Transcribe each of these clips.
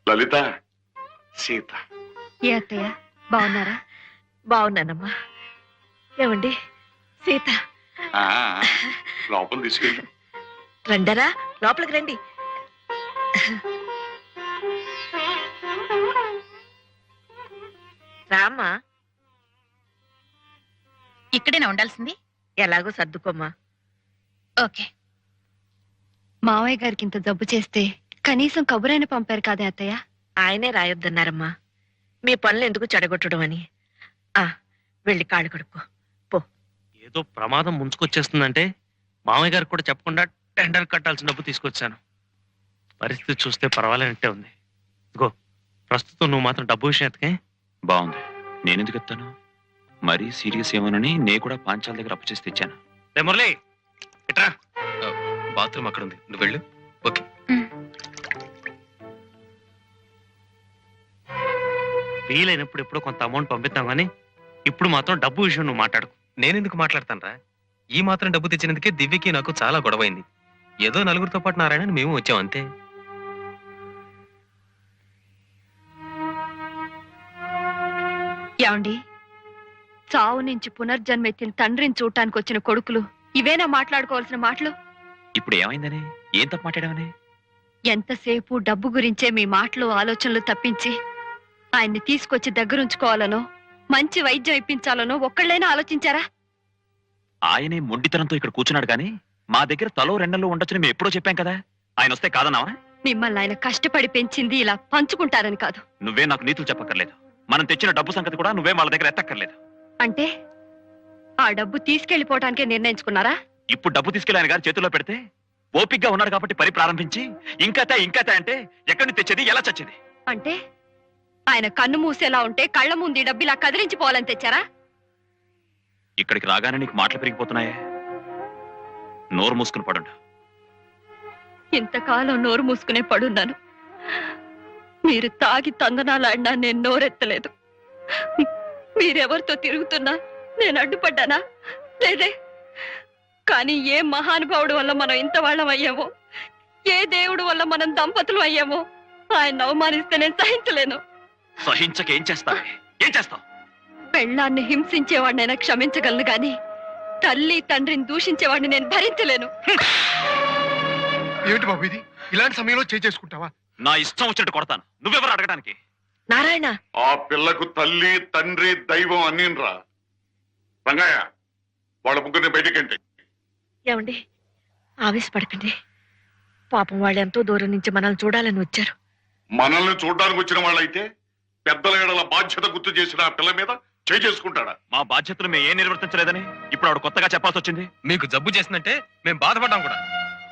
లలిత, సీత. ఏ అత్తయ్య బాగున్నారా? బాగున్నానమ్మా. ఏమండి సీత, ఆ, లోపల తీసుకెళ్ళు. రండరా, లోపలికి రండి. రామ్మా. ఇక్కడేనా ఉండాల్సింది? ఎలాగో సర్దుకోమ్మా. ఓకే. మావయ్య గారికి ఇంత జబ్బు చేస్తే కనీసం కబురైన పంపారు కాదే అత్తయ్య. ఆయనే రాయొద్దన్నారమ్మా, మీ పనులు ఎందుకు చెడగొట్టడం అని. వెళ్ళి కాళ్ళు కడుక్కో పో. ఏదో ప్రమాదం ముంచుకొచ్చేస్తుందంటే మామయ్య గారికి కూడా చెప్పకుండా టెండర్ కట్టాల్సిన డబ్బు తీసుకొచ్చాను. పరిస్థితి చూస్తే పర్వాలేనట్టే ఉంది. ఇగో ప్రస్తుతం నువ్వు మాత్రం డబ్బు విషయం ఎత్తకే. బాగుంది. నేనెందుకు ఎత్తాను? మరీ సీరియస్ ఏమోనని నేను కూడా పాంచాల దగ్గర అప్పు చేసి తెచ్చాను. రే మురళి, ఎట్రా. బాత్రూమ్ అక్కడ ఉంది, నువ్వు వెళ్ళు. ఓకే. వీలైనప్పుడు ఎప్పుడో కొంత అమౌంట్ పంపిద్దాం కానీ ఇప్పుడు మాత్రం డబ్బు విషయం నువ్వు మాట్లాడుకు. నేనెందుకు మాట్లాడతానరా? ఈ మాత్రం డబ్బు తెచ్చినందుకే దివ్యకి నాకు చాలా గొడవైంది. ఏదో నలుగురితో పాటు నారాయణ మేము వచ్చాం అంతే. ఏమండి, చావు నుంచి పునర్జన్మెత్తిన తండ్రిని చూడటానికి వచ్చిన కొడుకులు ఇవేనా మాట్లాడుకోవాల్సిన మాటలు? ఇప్పుడు ఏమైందని? ఏం తప్పు మాట్లాడావని? ఎంతసేపు డబ్బు గురించే మీ మాటలు ఆలోచనలు తప్పించి ఆయన్ని తీసుకొచ్చి దగ్గరుంచుకోవాలనో మంచి వైద్యం ఇప్పించాలనో ఒక్కళ్ళైనా ఆలోచించారా? ఆయనే మొండితనంతో ఇక్కడ కూర్చున్నాడు కానీ మా దగ్గర తలో రెండల్లో ఉండొచ్చని మేము ఎప్పుడో చెప్పాం కదా. ఆయన వస్తే కాదన్నావా? మిమ్మల్ని ఆయన కష్టపడి పెంచింది ఇలా పంచుకుంటారని కాదు. నువ్వే నాకు నీతులు చెప్పక్కర్లేదు. మనం తెచ్చిన డబ్బు సంగతి కూడా నువ్వే వాళ్ళ దగ్గర ఎత్తక్కర్లేదు. అంటే ఆ డబ్బు తీసుకెళ్లిపోవటానికే నిర్ణయించుకున్నారా? ఇప్పుడు డబ్బు తీసుకెళ్లి ఆయన గారి చేతుల్లో పెడితే ఓపిగ్గా ఉన్నాడు కాబట్టి పని ప్రారంభించి ఇంకాతా అంటే ఎక్కడి నుంచి తెచ్చేది, ఎలా చచ్చేది? అంటే ఆయన కన్ను మూసేలా ఉంటే కళ్ళ ముందు ఈ డబ్బు ఇలా కదిలించిపోవాలని తెచ్చారా? ఇక్కడికి రాగానే నీకు మాటలు పెరిగిపోతున్నాయే. నోరు మూసుకుని పడుండు. ఇంతకాలం నోరు మూసుకునే పడున్నాను. మీరు తాగి తందనాలాడినా నేను నోరెత్తలేదు. మీరెవరితో తిరుగుతున్నా నేను అడ్డుపడ్డానా? లేదే. కానీ ఏ మహానుభావుడు వల్ల మనం ఇంత వాళ్ళం అయ్యామో, ఏ దేవుడు వల్ల మనం దంపతులు అయ్యామో ఆయన అవమానిస్తే నేను సహించలేను. సహించక ఏం చేస్తావే? ఏం చేస్తావు? పెళ్ళాన్ని హింసించేవాడినైనా క్షమించగలను గాని తల్లి తండ్రిని దూషించేవాడిని నేను భరించలేను. ఏమిటి బాబు ఇది? ఇలాంటి సమయంలో చేసుకుంటావా? నా ఇష్టం వచ్చినట్టు కొడతాను. నువ్వెవరు అడగడానికి? నారాయణ, ఆ పిల్లకు తల్లి, తండ్రి, దైవం అన్నీరా. రంగయ్య, వాళ్ళ ముగ్గురిని బయటికంటే. ఏమండి ఆవేశపడకండి. పాపం వాళ్ళు ఎంతో దూరం నుంచి మనల్ని చూడాలని వచ్చారు. మనల్ని చూడడానికి వచ్చిన వాళ్ళైతే పెద్దల ఏడల బాధ్యత గుర్తు చేసిన ఆ పిల్ల మీద చేసుకుంటాడా? మా బాధ్యతలు మేము ఏం నిర్వర్తించలేదని ఇప్పుడు ఆవిడ కొత్తగా చెప్పాల్సి వచ్చింది. మీకు జబ్బు చేసిందంటే మేము బాధపడ్డాం కూడా.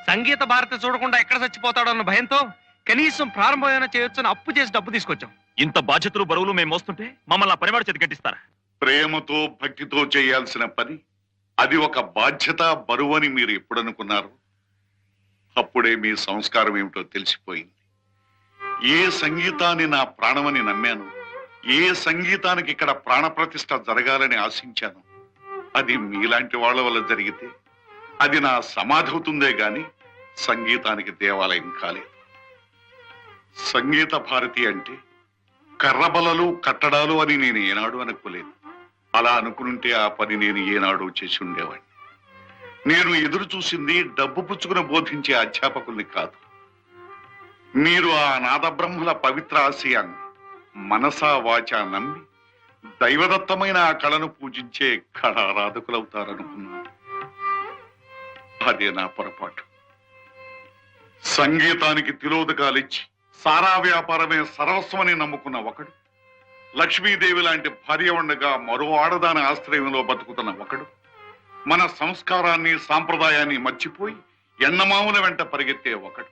సంగీత భారతి చూడకుండా ఎక్కడ చచ్చిపోతాడో అన్న భయంతో కనీసం ప్రారంభమైనా చేయొచ్చని అప్పు చేసి డబ్బు తీసుకొచ్చాం. ఇంత బాధ్యతలు బరువులు మేము మోస్తుంటే మమ్మల్ని ఆ పనివాడు చేతి కట్టిస్తారా? ప్రేమతో భక్తితో చేయాల్సిన పని అది ఒక బాధ్యత, బరువు అని మీరు ఎప్పుడు అనుకున్నారు? అప్పుడే మీ సంస్కారం ఏమిటో తెలిసిపోయింది. ఏ సంగీతాన్ని నా ప్రాణమని నమ్మాను, ఏ సంగీతానికి ఇక్కడ ప్రాణప్రతిష్ఠ జరగాలని ఆశించాను, అది మీలాంటి వాళ్ళ వల్ల జరిగితే అది నా సమాధి అవుతుందే గాని సంగీతానికి దేవాలయం కాలేదు. సంగీత భారతి అంటే కర్రబలలు, కట్టడాలు అని నేను ఏనాడు అనుకోలేదు. అలా అనుకుంటే ఆ పని నేను ఏనాడు చేసి ఉండేవాడిని. నేను ఎదురు చూసింది డబ్బు పుచ్చుకుని బోధించే అధ్యాపకుల్ని కాదు. మీరు ఆ నాదబ్రహ్మల పవిత్ర ఆశయాన్ని మనసా వాచా నమ్మి దైవదత్తమైన ఆ కళను పూజించే కళారాధకులవుతారనుకున్నాను. అదే నా పొరపాటు. సంగీతానికి తిలోదకాలిచ్చి సారా వ్యాపారమే సర్వస్వమని నమ్ముకున్న ఒకడు, లక్ష్మీదేవి లాంటి భార్య ఉండగా మరో ఆడదాని ఆశ్రయంలో బతుకుతున్న ఒకడు, మన సంస్కారాన్ని సాంప్రదాయాన్ని మర్చిపోయి ఎండమావుల వెంట పరిగెత్తే ఒకడు.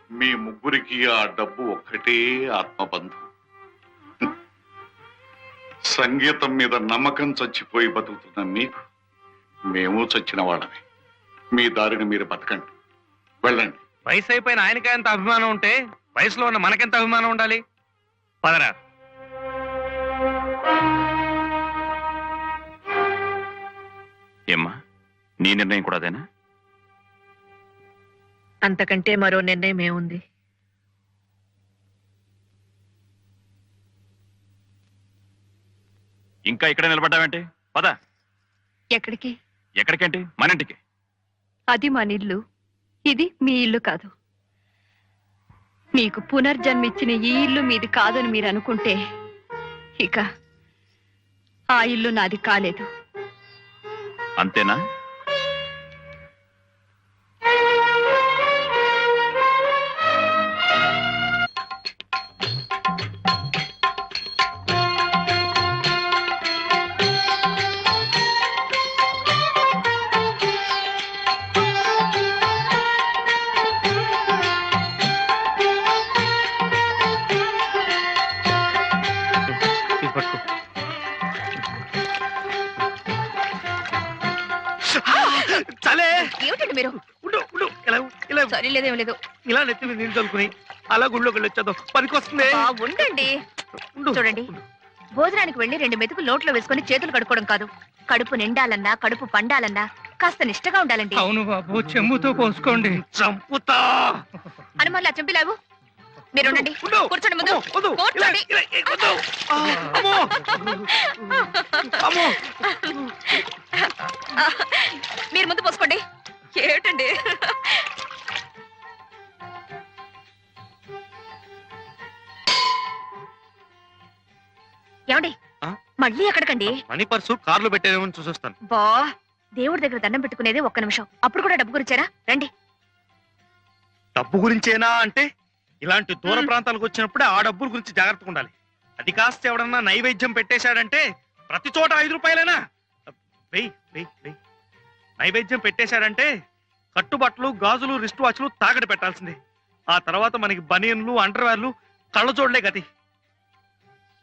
మీ ముగ్గురికి ఆ డబ్బు ఒక్కటే ఆత్మబంధం. సంగీతం మీద నమ్మకం చచ్చిపోయి బతుకుతున్న మీకు మేము చచ్చిన వాళ్ళమే. మీ దారిని మీరు బతకండి, వెళ్ళండి. వయసు అయిపోయిన ఆయనకే ఎంత అభిమానం ఉంటే వయసులో ఉన్న మనకెంత అభిమానం ఉండాలి? పదరా. ఏమ్మా, నీ నిర్ణయం కూడా అదేనా? అంతకంటే మరో నిర్ణయం ఏముంది? ఇంకా ఇక్కడ నిలబడ్డావేంటి? పద. ఎక్కడికి? ఎక్కడికేంటి? మన ఇంటికి. అది మన ఇల్లు, ఇది మీ ఇల్లు కాదు. మీకు పునర్జన్మిచ్చిన ఈ ఇల్లు మీది కాదని మీరు అనుకుంటే ఇక ఆ ఇల్లు నాది కాలేదు. అంతేనా? ఇది పట్టుకో. చాలే. ఏమిటండి మీరు? ఉండు ఉండు. ఇలా ఇలా సరే లేదేం లేదు. ఇలా నెత్తి మీద నీళ్ళు చల్లుకుని అలా గుళ్ళోకి వెళ్ళొచ్చేద్దాం. పనికొస్తుంది. ఉండండి. ఉండు. చూడండి, భోజనానికి వెళ్ళి 2 మెతుకులు నోట్లో వేసుకొని చేతులు కడుక్కోవడం కాదు. కడుపు నిండాలన్నా, కడుపు పండాలన్నా కాస్త నిష్టగా ఉండాలండి. అవును బాబు, చెంబుతో పోసుకోండి. చంపుతా. అనుమానులా చంపిలావు. మీరు ఉండండి. ఉండు. కూర్చోండి ముందు. అమ్మో, వద్దు. కూర్చోండి. ఇలా, ఇలా, వద్దు. అమ్మో. అమ్మో. మీరు ముందు పోసుకోండి. ఏమిటండి? ఏమండి, ఆ? మళ్ళీ ఎక్కడికండి? మనీ పర్సు కార్లో పెట్టేదేమో చూసొస్తాను. బా, దేవుడి దగ్గర దండం పెట్టుకునేది 1 నిమిషం. అప్పుడు కూడా డబ్బు గురించారా? రండి. డబ్బు గురించేనా అంటే ఇలాంటి దూర ప్రాంతాలకు వచ్చినప్పుడే ఆ డబ్బుల గురించి జాగ్రత్తగా ఉండాలి. అది కాస్త ఎవడన్నా నైవేద్యం పెట్టేశాడంటే ప్రతి చోట 5 రూపాయలేనా? వెయ్యి వెయ్యి వెయ్యి. నైవేద్యం పెట్టేశాడంటే కట్టుబట్టలు, గాజులు, రిస్ట్ వాచ్లు తాకడి పెట్టాల్సిందే. ఆ తర్వాత మనకి బనియన్లు, అండర్వేర్లు, కళ్ళజోడ్లే గతి.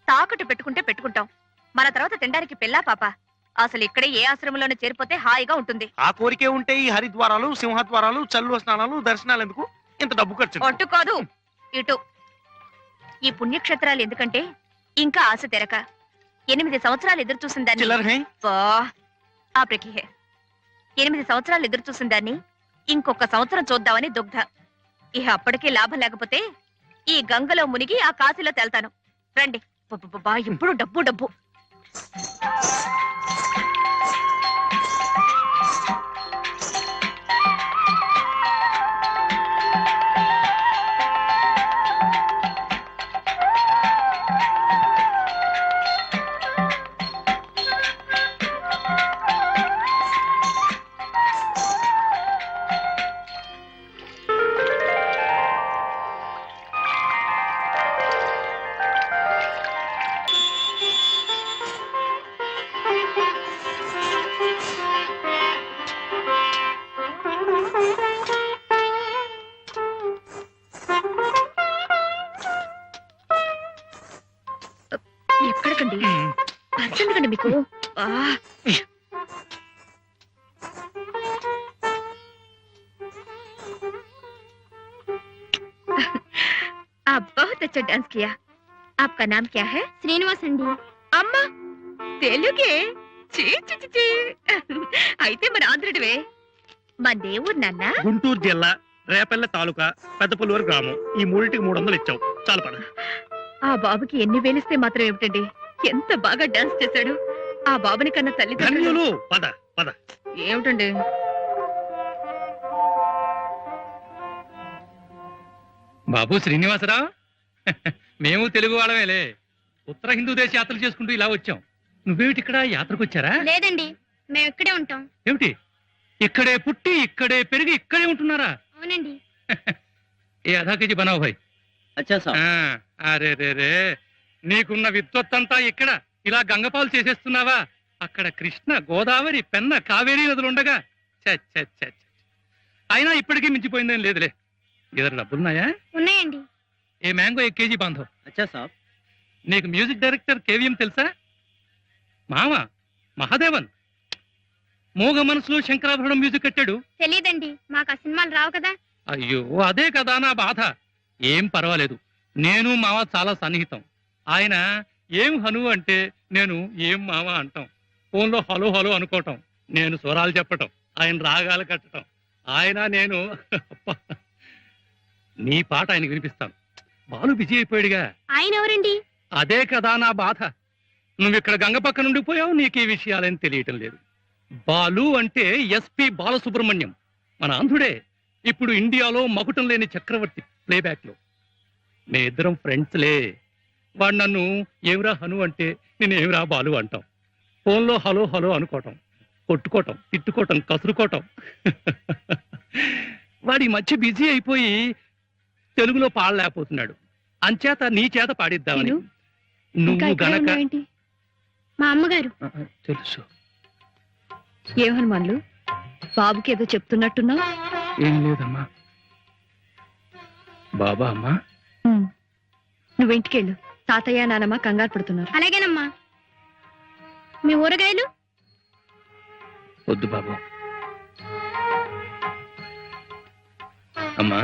తాకట్టు పెట్టుకుంటే పెట్టుకుంటాం. మన తర్వాత తినడానికి పిల్లా పాప. అసలు ఇక్కడే ఏ ఆశ్రమంలోనే చేరిపోతే హాయిగా ఉంటుంది. ఆ కోరికే ఉంటే ఈ హరిద్వారాలు, సింహద్వారాలు, చల్లు స్నానాలు, దర్శనాలు ఎందుకు ఇంత డబ్బు ఖర్చు? అటు కాదు ఇటు. ఈ పుణ్యక్షేత్రాలు ఎందుకంటే ఇంకా ఆశ తెరక 8 సంవత్సరాలు ఎదురు చూసిన దాన్ని చిల్లర హై. ఆ ప్రకిహే 8 సంవత్సరాలు ఎదురు చూసిన దాన్ని ఇంకొక సంవత్సరం చూద్దామని దుగ్ధ. ఇహ అప్పటికే లాభం లేకపోతే ఈ గంగలో మునిగి ఆ కాశీలో తేల్తాను. రండి. ఇప్పుడు డబ్బు డబ్బు. ఎక్కడికండి? అర్జెంట్ మీకు. आप बहुत अच्छा डांस किया। आपका नाम क्या है? శ్రీనివాస్ అండి. అమ్మా తెలుగే? చీ చీ చీ చీ. అయితే మన ఆంధ్రుడివే. మన దేవుడు నాన్న. గుంటూరు జిల్లా రేపల్లె తాలూకా పెద్దపల్లూరు గ్రామం. ఈ 3టికి 300 ఇచ్చావు. చాలు పద. ఆ బాబుకి ఎన్ని వేలిస్తే మాత్రం ఏమిటండి, ఎంత బాగా డాన్స్ చేశాడు. ఆ బాబుని కన్నా తల్లిదండ్రులు. ధన్యులు. పద పద. ఏమిటండి? బాబు శ్రీనివాసరావు, మేము తెలుగు వాళ్ళమేలే. ఉత్తర హిందూ దేశ యాత్రలు చేసుకుంటూ ఇలా వచ్చాం. నువ్వేమిటి ఇక్కడ యాత్రకు వచ్చారా? లేదండి, మేము ఇక్కడే ఉంటాం. ఏమిటి, ఇక్కడే పుట్టి ఇక్కడే పెరిగి ఇక్కడే ఉంటున్నారా? అవునండి. ఏ ఆధా కేజీ బనావు భాయ్. అరే రే రే, నీకున్న విద్వత్తంతా ఇక్కడ ఇలా గంగపాలు చేసేస్తున్నావా? అక్కడ కృష్ణ, గోదావరి, పెన్న, కావేరీ నదులు ఉండగా ఛ, ఛ, ఛ, ఛ. అయినా ఇప్పటికీ మించిపోయిందేం లేదులే. ఇద్దరు డబ్బులున్నాయా? ఉన్నాయండి. ఏ మ్యాంగో 1 కేజీ బాంధో. నీకు మ్యూజిక్ డైరెక్టర్ కేవీఎం తెలుసా? మామ మహాదేవన్ మోగ మనసులో శంకరాభరణం మ్యూజిక్ కట్టాడు. తెలియదండి, మాకు ఆ సినిమాలు రావు కదా. అయ్యో, అదే కదా నా బాధ. ఏం పర్వాలేదు, నేను మావ చాలా సన్నిహితం. ఆయన ఏం హను అంటే నేను ఏం మావ అంటాం. ఫోన్లో హలో హలో అనుకోవటం, నేను స్వరాలు చెప్పటం, ఆయన రాగాలు కట్టడం. ఆయన నేను నీ పాట ఆయనకు వినిపిస్తాను. బాలు బిజీ అయిపోయాడుగా. ఆయన ఎవరండి? అదే కదా నా బాధ. నువ్వు ఇక్కడ గంగ పక్క నుండి పోయావు, నీకు ఈ విషయాలేం తెలియటం లేదు. బాలు అంటే ఎస్పి బాలసుబ్రహ్మణ్యం, మన ఆంధ్రుడే. ఇప్పుడు ఇండియాలో మకుటం లేని చక్రవర్తి ప్లేబ్యాక్ లో. మే ఇద్దరం ఫ్రెండ్స్లే. వాడు నన్ను ఏమిరా హను అంటే నేను ఏమిరా బాలు అంటాం. ఫోన్లో హలో హలో అనుకోవటం, కొట్టుకోవటం, తిట్టుకోవటం, కసురుకోవటం. వాడి ఈ మధ్య బిజీ అయిపోయి తెలుగులో పాడలేకపోతున్నాడు. అంచేత నీ చేత పాడిద్దామని. నువ్వు గనక మా అమ్మగారు తెలుసు. ఏం హనుమాన్లు, బాబుకి ఏదో చెప్తున్నట్టున్నావు? ఏం లేదమ్మా. బాబా అమ్మా, నువ్వు ఇంటికెళ్ళు. తాతయ్య నానమ్మ కంగారు పడుతున్నారు. అలాగేనమ్మా. మీ ఊరగాయలు? వద్దు బాబు. అమ్మా,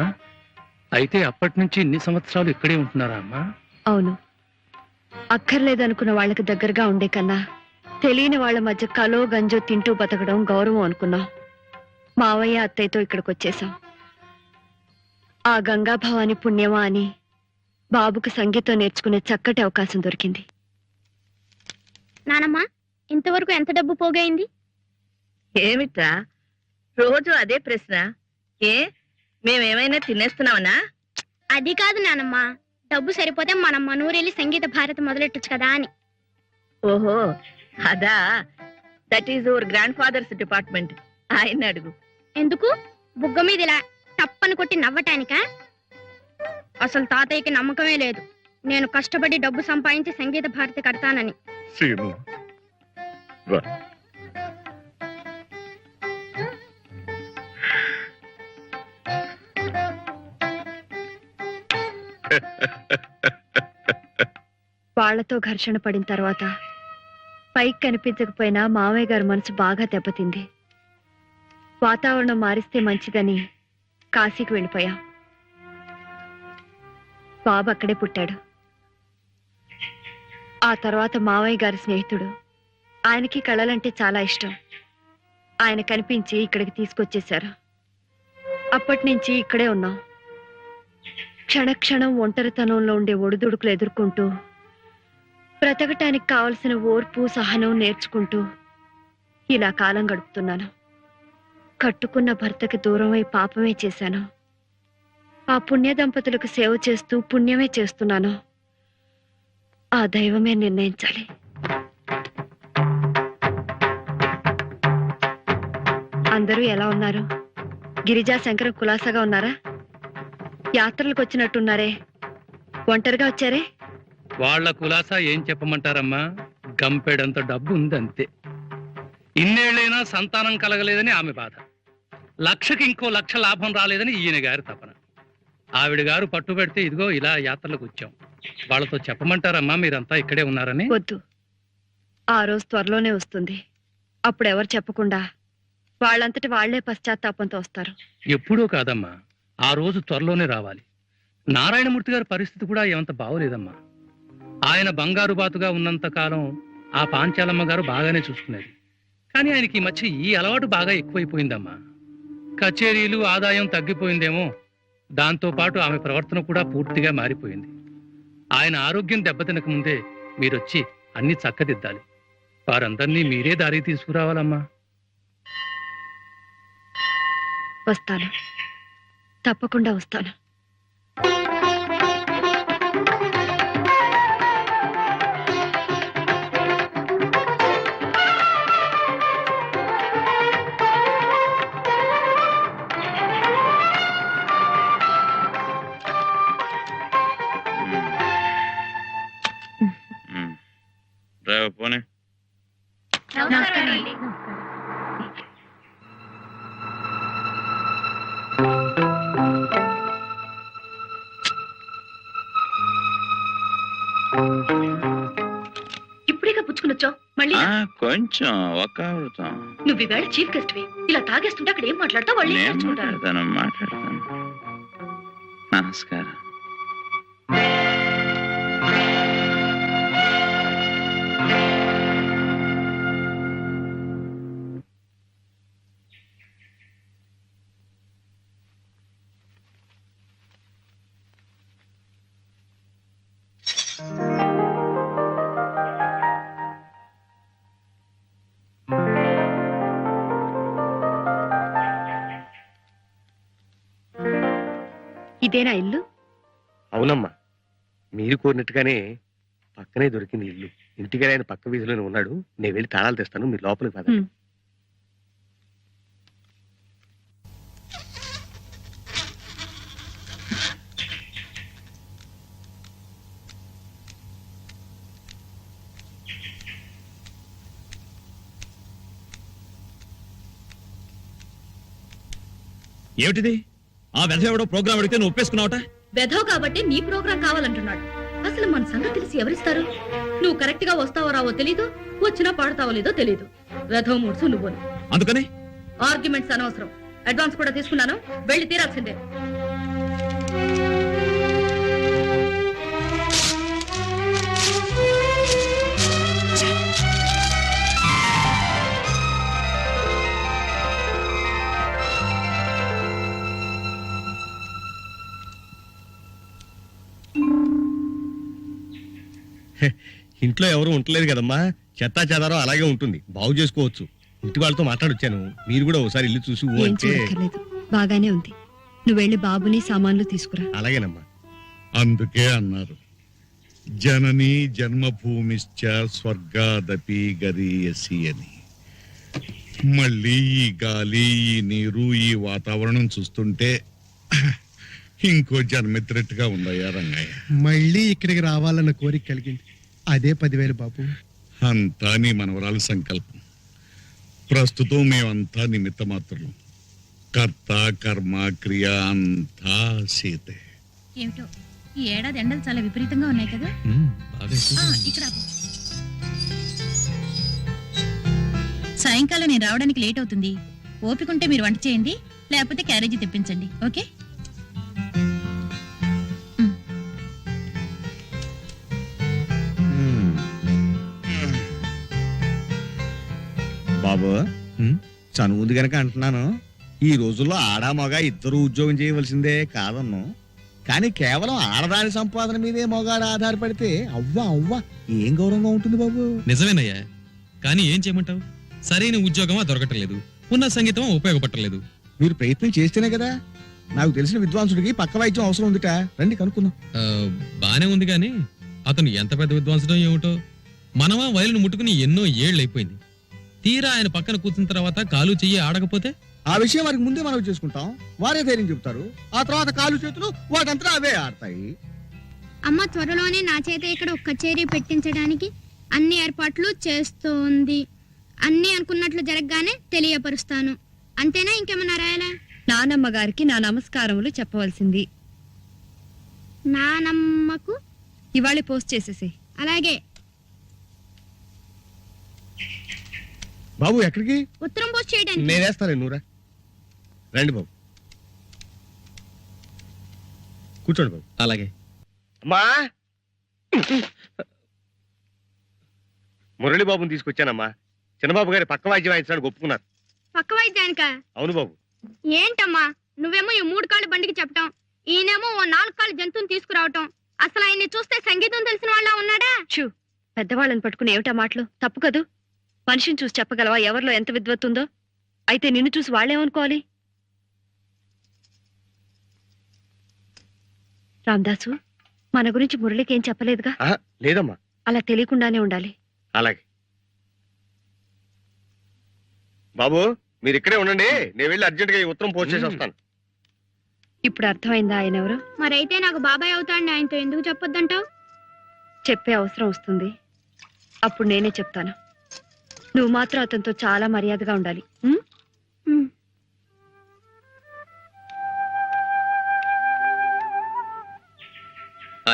అయితే అప్పటి నుంచి ఇన్ని సంవత్సరాలు ఇక్కడే ఉంటున్నారా అమ్మా? అవును. అక్కర్లేదనుకున్న వాళ్ళకి దగ్గరగా ఉండే కన్నా తెలియని వాళ్ళ మధ్య కలో గంజో తింటూ బతకడం గౌరవం అనుకున్నాం. మావయ్య అత్తయ్యతో ఇక్కడికి వచ్చేసాం. ఆ గంగా భవాని పుణ్యమా అని బాబుకు సంగీతం నేర్చుకునే చక్కటి అవకాశం దొరికింది. నానమ్మ, ఇంతవరకు ఎంత డబ్బు పోగైంది? ఏమిట్రా రోజు అదే ప్రశ్న? ఏ మేమేమైనా తినేస్తున్నామనా? అది కాదు నానమ్మ, డబ్బు సరిపోతే మనం మనూరెళ్ళి సంగీత భారతి మొదలెట్టొచ్చు కదా అని. ఓహో అదా. That is your grand father's department. ఆయన అడుగు. ఎందుకు? బుగ్గ మీద ఇలా తప్పని కొట్టి నవ్వటానికా? అసలు తాతయ్యకి నమ్మకమే లేదు నేను కష్టపడి డబ్బు సంపాదించి సంగీత భారతి కడతానని. సీను రా. వాళ్లతో ఘర్షణ పడిన తర్వాత పైకి కనిపించకపోయినా మామయ్య గారి మనసు బాగా దెబ్బతింది. వాతావరణం మారిస్తే మంచిదని కాశీకి వెళ్ళిపోయాం. బాబు అక్కడే పుట్టాడు. ఆ తర్వాత మామయ్య గారి స్నేహితుడు, ఆయనకి కళలంటే చాలా ఇష్టం, ఆయన కనిపించి ఇక్కడికి తీసుకొచ్చేశారు. అప్పటి నుంచి ఇక్కడే ఉన్నాం. క్షణక్షణం ఒంటరితనంలో ఉండే ఒడిదుడుకులు ఎదుర్కొంటూ, బ్రతకటానికి కావలసిన ఓర్పు సహనం నేర్చుకుంటూ ఇలా కాలం గడుపుతున్నాను. కట్టుకున్న భర్తకి దూరమై పాపమే చేశాను. ఆ పుణ్య దంపతులకు సేవ చేస్తూ పుణ్యమే చేస్తున్నాను. ఆ దైవమే నిర్ణయించాలి. అందరూ ఎలా ఉన్నారు? గిరిజా శంకరం కులాసాగా ఉన్నారా? యాత్రలకు వచ్చినట్టున్నారే, ఒంటరిగా వచ్చారే? వాళ్ళ కులాసా ఏం చెప్పమంటారమ్మా? గంపెడంత డబ్బు ఉందంతే. ఇన్నేళ్లైనా సంతానం కలగలేదని ఆమె బాధ, లక్షకి ఇంకో లక్ష లాభం రాలేదని ఈయన గారి తపన. ఆవిడ గారు పట్టుబెడితే ఇదిగో ఇలా యాత్రలకు వచ్చాం. వాళ్ళతో చెప్పమంటారమ్మా మీరంతా ఇక్కడే ఉన్నారని? వద్దు, ఆ రోజు త్వరలోనే వస్తుంది. అప్పుడు ఎవరు చెప్పకుండా వాళ్ళంతటి వాళ్లే పశ్చాత్తాపంతో వస్తారు. ఎప్పుడూ కాదమ్మా, ఆ రోజు త్వరలోనే రావాలి. నారాయణమూర్తి గారి పరిస్థితి కూడా ఏమంత బాగోలేదమ్మా. ఆయన బంగారు బాతుగా ఉన్నంత కాలం ఆ పాంచాలమ్మ గారు బాగానే చూసుకునేది. కానీ ఆయనకి ఈ మధ్య ఈ అలవాటు బాగా ఎక్కువైపోయిందమ్మా. కచేరీలు, ఆదాయం తగ్గిపోయిందేమో. దాంతో పాటు ఆమె ప్రవర్తన కూడా పూర్తిగా మారిపోయింది. ఆయన ఆరోగ్యం దెబ్బతినక ముందే మీరొచ్చి అన్ని చక్కదిద్దాలి. వారందరినీ మీరే దారి తీసుకురావాలమ్మా. వస్తాను, తప్పకుండా వస్తాను. పోనీ ఇప్పుడేగా పుచ్చుకునొచ్చావు మళ్ళీ? కొంచెం ఒక అమృతం. నువ్వు ఈవేళ చీఫ్ గెస్ట్ వి. ఇలా తాగేస్తుంటే అక్కడ ఏం మాట్లాడతావు? వాళ్ళు ఏం నేర్చుకుంటారు? మాట్లాడతాను. నమస్కారం. ఇదేనా ఇల్లు? అవునమ్మా, మీరు కోరినట్టుగానే పక్కనే దొరికింది ఇల్లు. ఇంటికి ఆయన పక్క వీధిలోనే ఉన్నాడు. నేను వెళ్ళి తాళాలు తెస్తాను, మీరు లోపలికి పద. ఏమిటిది? ఆ వెధ ఎవడో ప్రోగ్రామ్ అడిగితే నువ్వు ఒప్పేసుకున్నావట? వెధవ కాబట్టి నీ ప్రోగ్రాం కావాలంటున్నాడు. అసలు మన సంగతి తెలిసి ఎవరిస్తారు? నువ్వు కరెక్ట్ గా వస్తావో రావో తెలీదు, వచ్చినా పాడతావో లేదో తెలీదు. వెధవ మూడ్సు నువ్వు. అందుకని ఆర్గ్యుమెంట్స్ అనవసరం. అడ్వాన్స్ కూడా తీసుకున్నాను, వెళ్ళి తీరాల్సిందే. ఇంట్లో ఎవరు ఉండలేదు కదమ్మా, చెత్తా చెదారం అలాగే ఉంటుంది, బాగు చేసుకోవచ్చు. ఇంటి వాళ్ళతో మాట్లాడొచ్చాను, మీరు కూడా ఒకసారి ఇల్లు చూసి ఊ ఏం అంటే. చూడక్కర్లేదు, బాగానే ఉంది. నువ్వు వెళ్ళి బాబుని సామాన్లు తీసుకురా. అలాగేనమ్మా. అందుకే అన్నారు, జనని జన్మభూమిశ్చ స్వర్గాదపి గరీయసి అని. మళ్ళీ ఈ గాలి, ఈ నీరు, ఈ వాతావరణం చూస్తుంటే ఇంకో జన్మెత్తినట్టుగా ఉందయ్యా రంగయ్య. మళ్ళీ ఇక్కడికి రావాలన్న కోరిక కలిగింది. అదే 10,000 బాబు. అంతా నీ మనవరాలు సంకల్పం. ప్రస్తుతం మేమంతా నిమిత్త మాత్రం. కర్త కర్మ క్రియ అంతా సీతే. ఏమిటో ఈ ఏడాది ఎండలు చాలా విపరీతంగా ఉన్నాయి కదా. ఇక్కడ సాయంకాలం నేను రావడానికి లేట్ అవుతుంది. ఓపికంటే మీరు వంట చేయండి, లేకపోతే క్యారేజీ తెప్పించండి. ఓకే? బాబు, చనువుంది గనక అంటున్నాను, ఈ రోజుల్లో ఆడా మగ ఇద్దరు ఉద్యోగం చేయవలసిందే కాదన్ను. కానీ కేవలం ఆడదాని సంపాదన మీదే మగాడు ఆధారపడితే అవ్వా అవ్వా ఏం గౌరవంగా ఉంటుంది బాబు. నిజమేనయ్యా, కానీ ఏం చేయమంటావు? సరైన ఉద్యోగమా దొరకట్లేదు, ఉన్న సంగీతం ఉపయోగపట్టలేదు. మీరు ప్రయత్నం చేస్తేనే కదా. నాకు తెలిసిన విద్వాంసుడికి పక్క వైద్యం అవసరం ఉందిట, రండి కనుక్కుందాం. బానే ఉంది కానీ అతను ఎంత పెద్ద విద్వాంసుడో ఏమిటో. మనమా వయలును ముట్టుకుని ఎన్నో ఏళ్ళు అయిపోయింది. తీరా ఆయన పక్కన కూర్చున్న తర్వాత కాలు చెయ్యి ఆడకపోతే ఆ విషయం వారికి ముందే మనం చేసుకుంటాం, వారే ధైర్యం చెప్తారు. ఆ తర్వాత కాలు చేతులు వాటంతా అవే ఆడతాయి. అమ్మ త్వరలోనే నా చేత ఇక్కడ ఒక కచేరీ పెట్టించడానికి అన్ని ఏర్పాట్లు చేస్తోంది. అన్ని అనుకున్నట్లు జరగగానే తెలియపరుస్తాను. అంతేనా, ఇంకేమన్నా రాయాలా? నానమ్మ గారికి నా నమస్కారములు చెప్పవలసింది. నానమ్మకు ఇవాళ పోస్ట్ చేసేసి. అలాగే. బాబు ఎక్కడికి? ఉత్తరం పోస్ట్ చేయడానికి. నేనేస్తాను, నూరా. రండి బాబు, కూర్చోండి బాబు. అలాగే. అమ్మా, మురళి బాబుని తీసుకొచ్చానమ్మా. చిన్నబాబు గారి పక్క వాయిద్యం వాయించడానికి ఒప్పుకున్నారు. పక్క వైద్యానికా? అవును బాబు. ఏంటమ్మా నువ్వేమో ఈ 3 కాళ్ళ బండికి చెప్పటం, ఈయనేమో ఓ 4 కాళ్ళ జంతువుని తీసుకురావటం. అసలు ఆయన్ని చూస్తే సంగీతం తెలిసిన వాళ్ళ ఉన్నాడా? షూ, పెద్దవాళ్ళని పట్టుకుని ఏమిటా మాటలు? తప్పు కదూ. మనిషిని చూసి చెప్పగలవా ఎవరిలో ఎంత విద్వత్తుందో? అయితే నిన్ను చూసి వాళ్ళేమనుకోవాలి? రామదాసు, మన గురించి మురళికి ఏం చెప్పలేదుగా? లేదమ్మా. అలా తెలియకుండానే ఉండాలి. అలాగే బాబు, మీరు ఇక్కడే ఉండండి, నేను వెళ్ళి అర్జెంట్ గా ఈ ఉత్తరం పోస్ట్ చేసి వస్తాను. ఇప్పుడు అర్థమైందా ఆయన ఎవరు? మరైతే నాకు బాబాయ్ అవుతాండి, ఆయనతో ఎందుకు చెప్పొద్దంటావు? చెప్పే అవసరం వస్తుంది, అప్పుడు నేనే చెప్తాను. నువ్వు మాత్రం అతనితో చాలా మర్యాదగా ఉండాలి.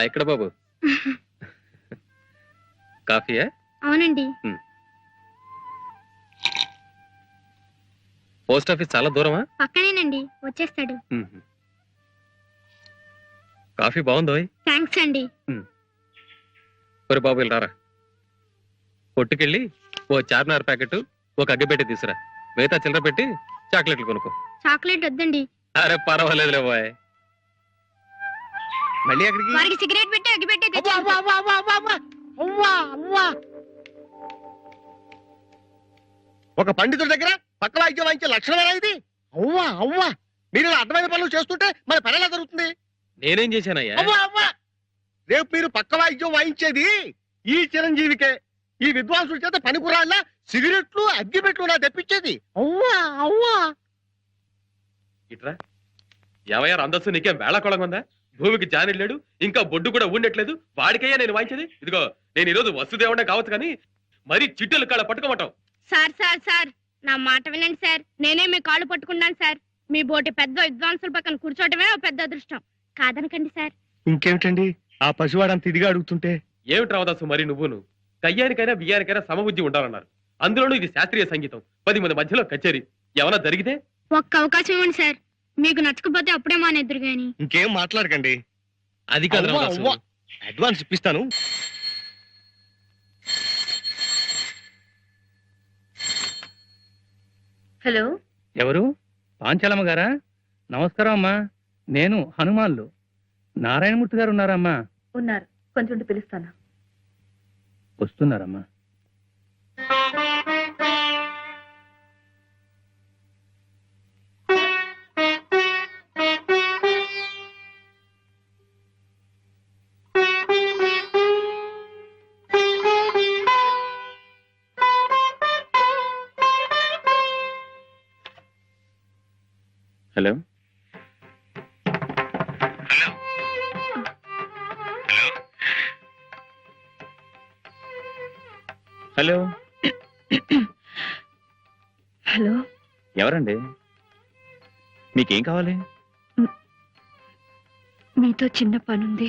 ఎక్కడ బాబు? కాఫీయా? అవునండి. పోస్ట్ ఆఫీస్ చాలా దూరమా? పక్కనేనండి, వచ్చేస్తాడు. కాఫీ బాగుందో? థ్యాంక్స్ అండి. ఒరే బాబు, ఇలా రారా. కొట్టుకెళ్ళి ఓ చార్మినార్ ప్యాకెట్, ఒక అగ్గిపెట్టి తీసురా. మిగతా చిల్లర పెట్టి చాక్లెట్లు కొనుక్కో. చాక్లెట్ వద్దండి. అరే పర్వాలేదులే బాయ్. మళ్ళీ అక్కడికి? వారికి సిగరెట్ పెట్టి అగ్గి పెట్టి ఒక పండితుడి దగ్గర పక్క వాయిద్యం వాయించే లక్షణమేనా ఇది? అవ్వా అవ్వా, మీరు ఇలా అర్థమైన పనులు చేస్తుంటే మన పని ఎలా జరుగుతుంది? నేనేం చేశానయ్యా? అవ్వా అవ్వా రేపు మీరు పక్క వాయిద్యం వాయించేది ఈ చిరంజీవికే. ఈ విద్వాంసుల చేత పనిపురాళ్ళ సిగరెట్లు అగ్గిపెట్లు నా తెప్పించేది. అవ్వా అవ్వా ఇట్రా ఏవయ్యా అందస్సు నీకేం వేళకోళం ఉందా? భూమికి జానిలేడు, ఇంకా బొడ్డు కూడా ఉండట్లేదు, వాడికయ్యా నేను వాయించేది. ఇదిగో నేను ఈరోజు వసుదేవుడే కావచ్చు కానీ మరి చిట్టెలు కాళ్ళ పట్టుకోమంటావు. సార్ సార్ సార్ నా మాట వినండి సార్. నేనే మీ కాళ్ళు పట్టుకున్నాను సార్. మీ బోటి పెద్ద విద్వాంసుల పక్కన కూర్చోవటమే ఓ పెద్ద అదృష్టం. కాదనకండి సార్. ఇంకేమిటండి ఆ పసివాడంత ఇదిగా అడుగుతుంటే? ఏమిటి రావదాసు మరి నువ్వును? కయ్యానికైనా బియ్యానికైనా సమబుద్ధి ఉండాలన్నారు. అందులోనూ ఇది శాస్త్రీయ సంగీతం, 10 మంది మధ్యలో కచేరీ. ఏమైనా జరిగితే ఒక్క అవకాశం ఇవ్వండి సార్. మీకు నచ్చకపోతే అప్పుడే మానేద్దరు గాని. ఇంకేం మాట్లాడకండి. అది కాదు అవ్వా, రావదాసు. అవ్వా. అడ్వాన్స్ ఇప్పిస్తాను. హలో, ఎవరు? పాంచాలమ్మ గారా? నమస్కారం అమ్మా. నేను హనుమాన్లు. నారాయణమూర్తి గారు ఉన్నారమ్మా? ఉన్నారు, కొంచెం పిలుస్తాను. వస్తున్నారమ్మా. హలో హలో హలో, ఎవరండి? మీకేం కావాలి? మీతో చిన్న పనుంది.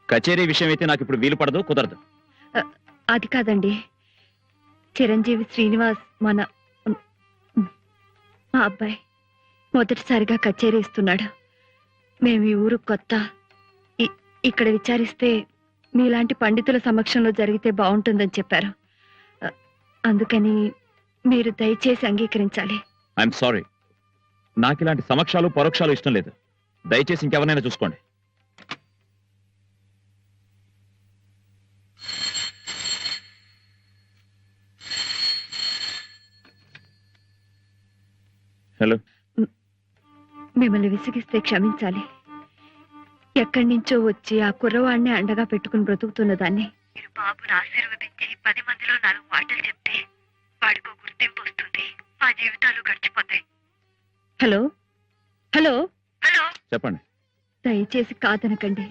కచేరీ విషయం అయితే నాకు ఇప్పుడు వీలు పడదు, కుదరదు. అది కాదండి, చిరంజీవి శ్రీనివాస్ మా అబ్బాయి మొదటిసారిగా కచేరీ ఇస్తున్నాడు. మేము ఈ ఊరు కొత్త. ఇక్కడ విచారిస్తే మీలాంటి పండితుల సమక్షంలో జరిగితే బాగుంటుందని చెప్పారు. అందుకని మీరు దయచేసి అంగీకరించాలి. ఐఎమ్ సారీ, నాకు ఇలాంటి సమక్షాలు పరోక్షాలు ఇష్టం లేదు. దయచేసి ఇంకెవరినైనా చూసుకోండి. హలో, మిమ్మల్ని విసిగిస్తే క్షమించాలి. ఎక్కడి నుంచో వచ్చి ఆ కుర్రవాడిని అండగా పెట్టుకుని బ్రతుకుతున్న దాన్ని మీరు బాబును ఆశీర్వదించి 10 మందిలో 4 మాటలు చెప్తే వాడికో గుర్తింపు వస్తుంది. మా జీవితాలు గడిచిపోతాయి. హలో హలో హలో, చెప్పండి. దయచేసి కాదనకండి.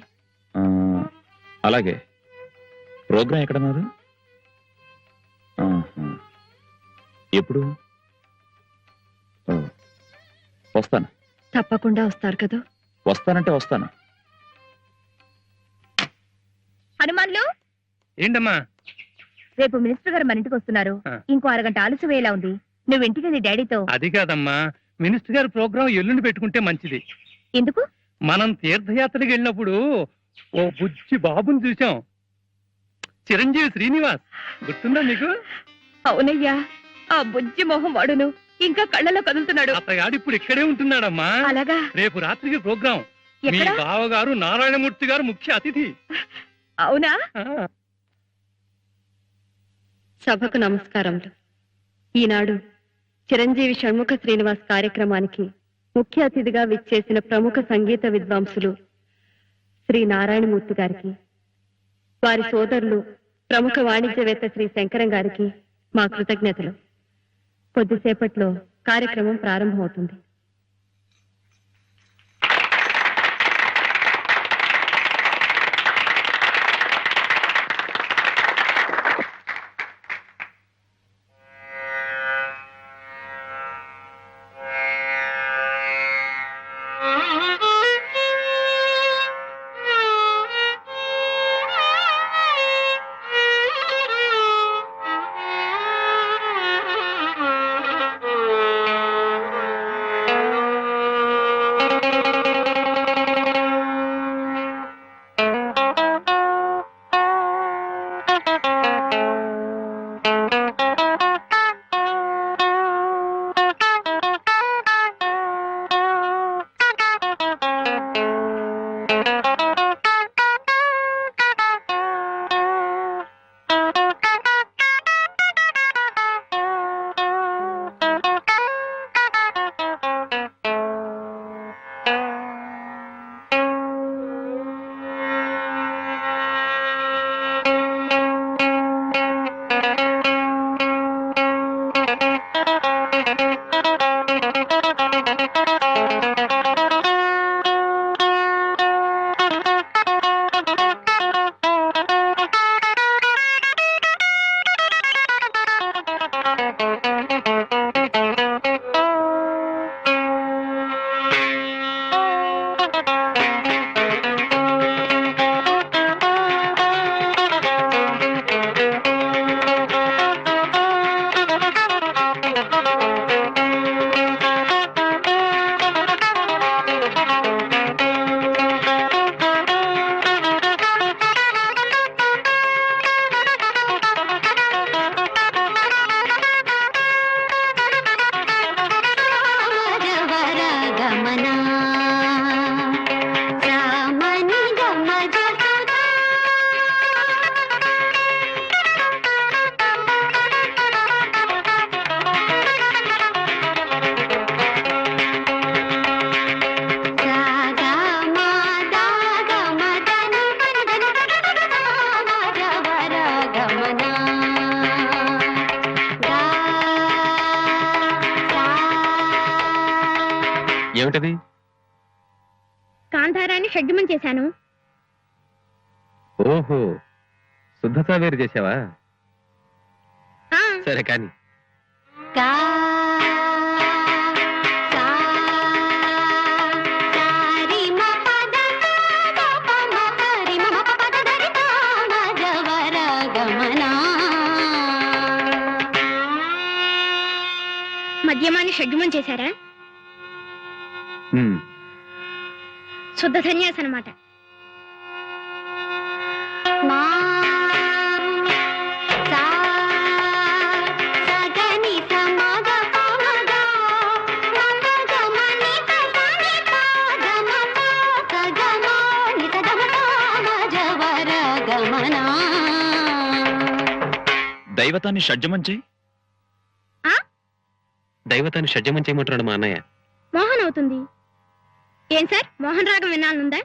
అలాగే, ప్రోగ్రాం ఎక్కడన్నారు? ఎప్పుడు? వస్తాను. తప్పకుండా వస్తారు కదా? వస్తానంటే వస్తాను. హనుమాన్లు, ఏంటమ్మా? రేపు మినిస్టర్ గారు మన ఇంటికి వస్తున్నారు. ఇంకో అరగంట ఆలస్యం అయ్యేలా ఉంది. నువ్వు ఇంటికి వెళ్ళి డాడీతో. అది కాదమ్మా, మినిస్టర్ గారు ప్రోగ్రాం ఎల్లుండి పెట్టుకుంటే మంచిది. ఎందుకు? మనం తీర్థయాత్రకి వెళ్ళినప్పుడు ఓ బుజ్జి బాబుని చూసాం, చిరంజీవి శ్రీనివాస్. గుర్తుందా మీకు? అవునయ్యా, ఆ బుజ్జి మొహం వాడును ఇంకా కళ్ళలో కదులుతున్నాడు. అతగాడు ఇప్పుడు ఇక్కడే ఉంటున్నాడమ్మా. అలాగా? రేపు రాత్రికి ప్రోగ్రాం. మీ ఎక్కడ? బావగారు నారాయణమూర్తి గారు ముఖ్య అతిథి. అవునా? సభకు నమస్కారములు. ఈనాడు చిరంజీవి షణ్ముఖ శ్రీనివాస్ కార్యక్రమానికి ముఖ్య అతిథిగా విచ్చేసిన ప్రముఖ సంగీత విద్వాంసులు శ్రీ నారాయణమూర్తి గారికి, వారి సోదరులు ప్రముఖ వాణిజ్యవేత్త శ్రీ శంకరం గారికి మా కృతజ్ఞతలు. కొద్దిసేపట్లో కార్యక్రమం ప్రారంభమవుతుంది. షడ్జమం చేశాను. ఓహో, శుద్ధ సావేరు చేసావా? ఆ, సరే కానీ మధ్యమాన్ని షడ్జమం చేశారా? శుద్ధ సన్యాసి అన్నమాట. దైవతాన్ని షడ్జమం చేయి. దైవతాన్ని షడ్జమం చేయమంటున్నాడు మా అన్నయ్య. మోహన్ అవుతుంది. ఏం సార్, మోహన్ రాగం వినాలనుందా?